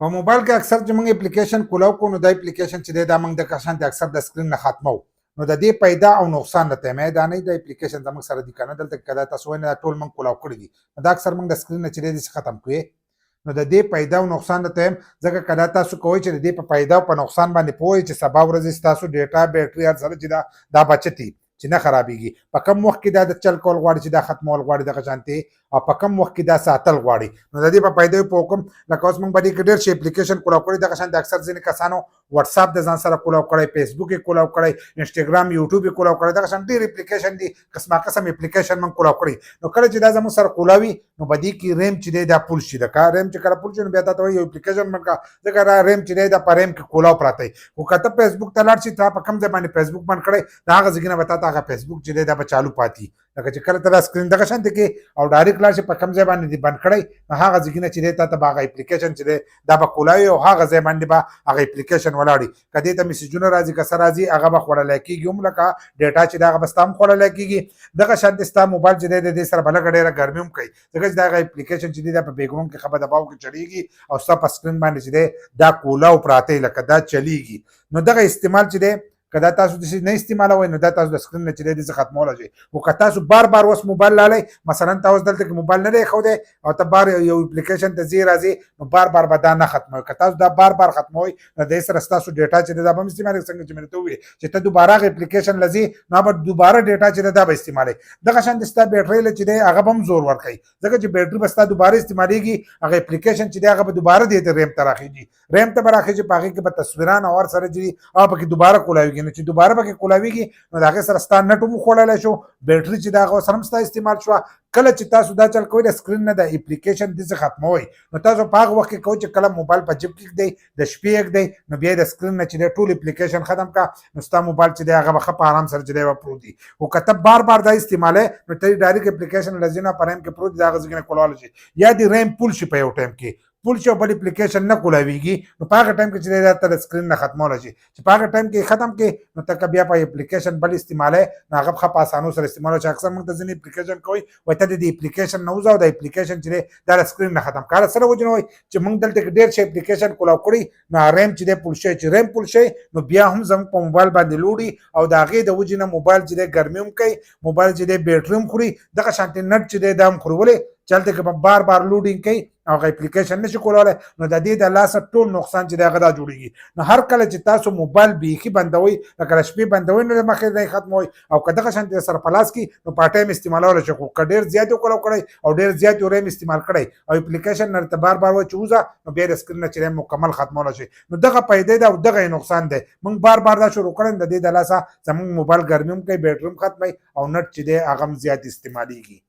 په موبایل کې اکثر چې موږ اپلیکیشن کولاو کو نو دا اپلیکیشن چې دی دا موږ د کشان د اکثر د سکرین نه ختمو نو د دې پیدا او نقصان ته مې دا نه د اپلیکیشن زموږ سره دي کنه دلته کدا تاسو نه ټول موږ کولاو کړی دي دا اکثر موږ د سکرین نه چې دی ختم کوی نو د دې پیدا او نقصان ته ځکه کدا تاسو کوی چې د دې په پیدا او په نقصان باندې پوي چې سبا ورځ تاسو ډیټا بیټری هر سره چې دا بچتي چې نه خرابېږي په کم وخت کې دا د چل کول غواړي چې دا ختمول غواړي دغه شانتي او په کم وخت کې دا ساتل غواړي نو د دې په پیدا په حکم لکه اوس موږ باندې ډېر شي اپلیکیشن کولاو کړی دغه شانتي اکثر ځینې کسانو واتس اپ د ځان سره کولاو کړی فیسبوک یې کولاو کړی انسټاګرام یوټیوب یې کولاو کړی دغه شانتي ډېر اپلیکیشن دي قسم اپلیکیشن موږ کولاو کړی نو کله چې دا زموږ سره کولاوي نو بدی کې ریم چې دی دا پول شي د کار ریم چې کله پول شي نو بیا دا یو اپلیکیشن منکا ځکه را ریم چې دی دا په ریم کې کولاو پراته او کته فیسبوک ته لاړ شي ته په کم ځای باندې فیسبوک باندې کړی دا هغه ځګنه وتا هغه فیسبوک چې دی دا به چالو پاتې لکه چې کله تر سکرین دغه شانتي کې او ډایرکټ لاړ شي په کم ځای باندې دی بند کړی نو هغه ځګنه چې دی ته هغه اپلیکیشن چې دی دا به کولاوي او هغه ځای باندې به هغه اپلیکیشن ولاړی کدی ته میسجونه راځي کسر راځي هغه به خوړل کېږي هم لکه ډیټا چې دا هغه بستام خوړل کېږي دغه شانتي ستا موبایل چې دی د سره بل ډیره ګرمي هم کوي ځکه چې دا اپلیکیشن چې دی دا په بیکګراوند کې خبر دباو کې چلیږي او ستا په سکرین باندې چې دی دا کولاو پراته لکه دا چلیږي نو دغه استعمال چې دی کدا تاسو د نه استعمالوي نو دا تاسو د سکرین نه چې د ختمول شي او که تاسو بار بار وس موبایل لاله مثلا تاسو دلته کې موبایل نه خو دی او ته بار یو اپلیکیشن ته زی راځي نو بار بار به دا نه ختموي که تاسو دا بار بار ختموي نو د سره تاسو ډیټا چې دا به استعمال څنګه چې منته وي چې ته دوباره غ اپلیکیشن لذي نو به دوباره ډیټا چې دا به استعمالي دغه شان د ستا بیټری ل چې دی هغه هم زور ورکړي ځکه چې بیټری به ستا دوباره استعماليږي هغه اپلیکیشن چې دی هغه به دوباره د ریم ته راخیږي ریم ته راخیږي پاږي کې به تصویران اور سره جي او پکې دوباره کولاويږي نو چې دوباره پکې کولاويږي نو دا هغه سره ستا نټ مو خوړل شو بیټری چې دا هغه سره ستا استعمال شو کله چې تاسو دا چل کوئ د سکرین نه د اپلیکیشن د ختموي نو تاسو په هغه وخت کې کوئ چې کله موبایل په جیب کې دی د شپې یک دی نو بیا د سکرین نه چې ټول اپلیکیشن ختم کا نو ستا موبایل چې دی هغه په آرام سره چې دی پروت دی او کته بار بار دا استعمال نو ته ډایرکټ اپلیکیشن لزینه پرم کې پروت دی هغه ځګنه کولول شي یا دی ریم پول شي په یو ټایم کې پول شي بل اپلیکیشن نه کولاويږي نو په هغه ټایم کې چې دا تر سکرین نه ختمول شي چې په هغه ټایم کې ختم کې نو تک بیا په اپلیکیشن بل استعماله نه هغه په اسانو سره استعمال شي اکثر موږ د ځینې اپلیکیشن کوي وته د اپلیکیشن نه وځو د اپلیکیشن چې دا سکرین نه ختم کار سره وجنوي چې موږ دلته ډیر شي اپلیکیشن کولاو کړی نو ریم چې د پول شي چې ریم پول شي نو بیا هم زم په موبایل باندې لوړي او دا غي د وجنه موبایل چې د ګرمي هم کوي موبایل چې د بیټری هم خوري دغه شانتي نت چې د دام خورولې چلته کې بار بار لوډینګ کوي او اپلیکیشن نشي کولای نو د دې د لاس ټول نقصان چې دا غدا جوړیږي نو هر کله چې تاسو موبایل بیخي بندوي لکه شپې بندوي نو مخې نه ختموي او کله شانتي سره پلاس کی نو پټایم استعمالول شي خو ډیر زیات کړی او ډیر زیات ریم استعمال کړی او اپلیکیشن نه بار بار و چوزا نو بیا سکرین نه چې مکمل ختمول شي نو دغه پیدا ده او دغه نقصان ده موږ بار بار دا شروع کړل د دې د لاسه زموږ موبایل ګرمیم کوي بیټری ختمي او نت چې ده هغه زیات استعماليږي